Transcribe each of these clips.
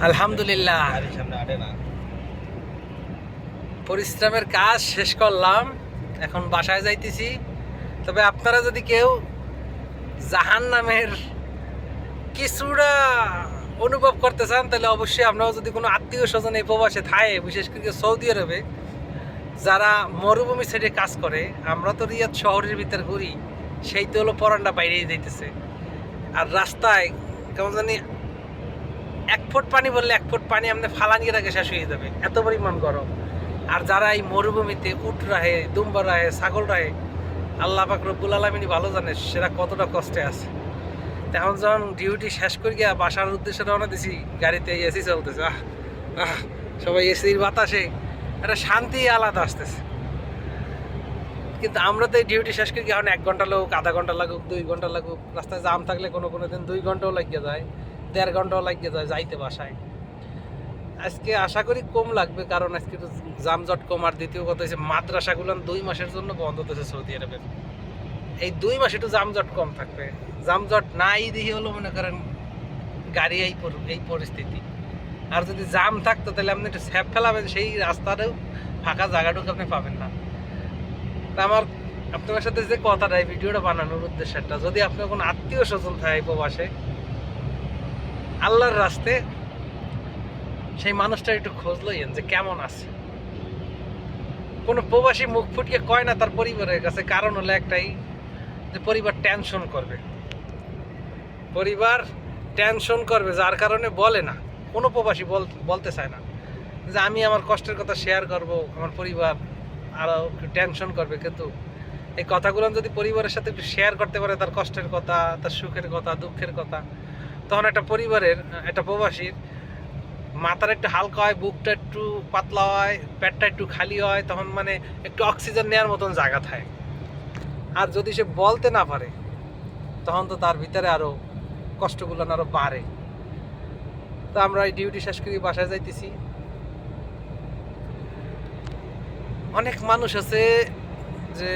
আলহামদুলিল্লাহ পরিশ্রমের কাজ শেষ করলাম, এখন বাসায় যাইতেছি। তবে আপনারা যদি কেউ জাহান্নামের কিছুটা অনুভব করতে চান তাহলে অবশ্যই আপনারা যদি কোনো আত্মীয় স্বজন এই প্রবাসে থাকে, বিশেষ করে সৌদি আরবে যারা মরুভূমি সাইডে কাজ করে, আমরা তো রিয়াদ শহরের ভিতরে ঘুরি, সেই তো হলো পরান্ডা বাইরেই যাইতেছে। আর রাস্তায় কেমন জানি 1 ফুট পানি বললে 1 ফুট পানি আপনি ফালানির আগে শেষ হয়ে যাবে, এত পরিমাণ গরম। আর যারা এই মরুভূমিতে উট রাহে, দুম্বা রাহে, ছাগল রাহে, আল্লাহ পাক রব্বুল আলামিন ভালো জানে সেটা কতটা কষ্টে আছে। এখন যখন ডিউটি শেষ করে গিয়া বাসার উদ্দেশ্যে রওনা দিছি, গাড়িতে এসি চলতেছে, সবাই এসির বাতাসে একটা শান্তি আলাদা আসতেছে। কিন্তু আমরা তো এই ডিউটি শেষ করে গিয়ে এখন 1 ঘন্টা লাগুক, আধা ঘন্টা লাগুক, 2 ঘন্টা লাগুক, রাস্তায় জাম থাকলে কোনো দিন 2 ঘন্টাও লাগিয়ে যায়, 1.5 ঘন্টাও লাগিয়ে যায় যাইতে বাসায়। আজকে আশা করি কম লাগবে, কারণ আজকে তো জামজট কম। আর দ্বিতীয় কথা হচ্ছে মাদ্রাসাগুলো 2 মাসের জন্য বন্ধ হতেছে সৌদি আরবে। এই 2 মাসে একটু জামজট কম থাকবে। জামজট নাই দেখি হলো মনে করেন গাড়ি এই পরিস্থিতি। আর যদি জাম থাকতো তাহলে আপনি একটু স্যাপ ফেলাবেন, সেই রাস্তাটাও ফাঁকা জায়গাটুকু আপনি পাবেন না। তা আমার আপনার সাথে যে কথাটা, এই ভিডিওটা বানানোর উদ্দেশ্যটা, যদি আপনার কোনো আত্মীয় স্বজন থাকে প্রবাসে, আল্লাহর রাস্তে সেই মানুষটা একটু খোঁজ লইয়েন যে কেমন আছে। কোনো প্রবাসী মুখ ফুটিয়ে কয় না তার পরিবারের কাছে, কারণ হলো একটাই, যে পরিবার টেনশন করবে। পরিবার টেনশন করবে, যার কারণে বলে না। কোনো প্রবাসী বলতে চায় না যে আমি আমার কষ্টের কথা শেয়ার করব, আমার পরিবার আরও একটু টেনশন করবে। কিন্তু এই কথাগুলো যদি পরিবারের সাথে একটু শেয়ার করতে পারে, তার কষ্টের কথা, তার সুখের কথা, দুঃখের কথা, তখন একটা পরিবারের, একটা প্রবাসীর মাথার একটু হালকা হয়, বুকটা একটু পাতলা হয়, পেটটা একটু খালি হয়, তখন মানে একটু অক্সিজেন নেওয়ার মতন জায়গা থাকে। আর যদি সে বলতে না পারে, তখন তো তার ভিতরে আরও কষ্টগুলো আরও বাড়ে। তো আমরা এই ডিউটি শেষ করে বাসায় যাইতেছি। অনেক মানুষ আছে যে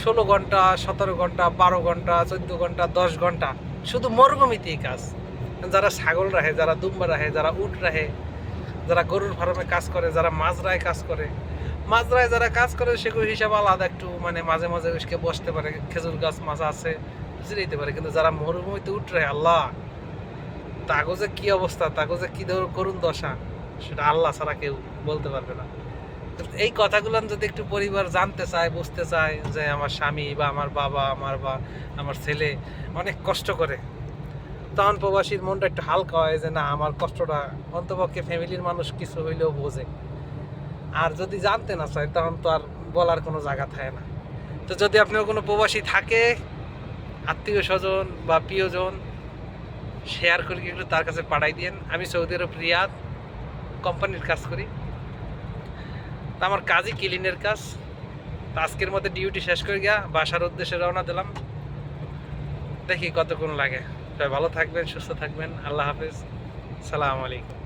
16 ঘন্টা, 17 ঘন্টা, 12 ঘন্টা, 14 ঘন্টা, 10 ঘন্টা শুধু মরুভূমিতেই কাজ। যারা ছাগল রাখে, যারা দুম্বা রাখে, যারা উট রাখে, যারা গরুর ফার্মে কাজ করে, যারা মাজরায় কাজ করে, মাজরায় যারা কাজ করে সেগুলো হিসাব আলাদা, একটু মানে মাঝে মাঝে উসকে বসতে পারে, খেজুর গাছ মাঝে আছে যেতে পারে। কিন্তু যারা মরুভূমিতে উঠ রাখে, আল্লাহ, তাগো যে কি অবস্থা, তাগো যে কি করুণ দশা, সেটা আল্লাহ ছাড়া কেউ বলতে পারবে না। এই কথাগুলো যদি একটু পরিবার জানতে চায়, বুঝতে চায় যে আমার স্বামী বা আমার বাবা, আমার ছেলে অনেক কষ্ট করে, তখন প্রবাসীর মনটা একটু হালকা হয় যে না, আমার কষ্টটা অন্তপক্ষে ফ্যামিলির মানুষ কিছু হইলেও বোঝে। আর যদি জানতে না চায়, তখন তো আর বলার কোনো জায়গা থাকে না। তো যদি আপনার কোনো প্রবাসী থাকে, আত্মীয় স্বজন বা প্রিয়জন, শেয়ার করে কিন্তু তার কাছে পাঠাই দিয়েন। আমি সৌদি আরব রিয়াদ কোম্পানির কাজ করি, তা আমার কাজই ক্লিনের কাজ। তা আজকের মধ্যে ডিউটি শেষ করে গিয়া বাসার উদ্দেশ্যে রওনা দিলাম। দেখি কতক্ষণ লাগে। সবাই ভালো থাকবেন, সুস্থ থাকবেন। আল্লাহ হাফেজ, সালাম আলাইকুম।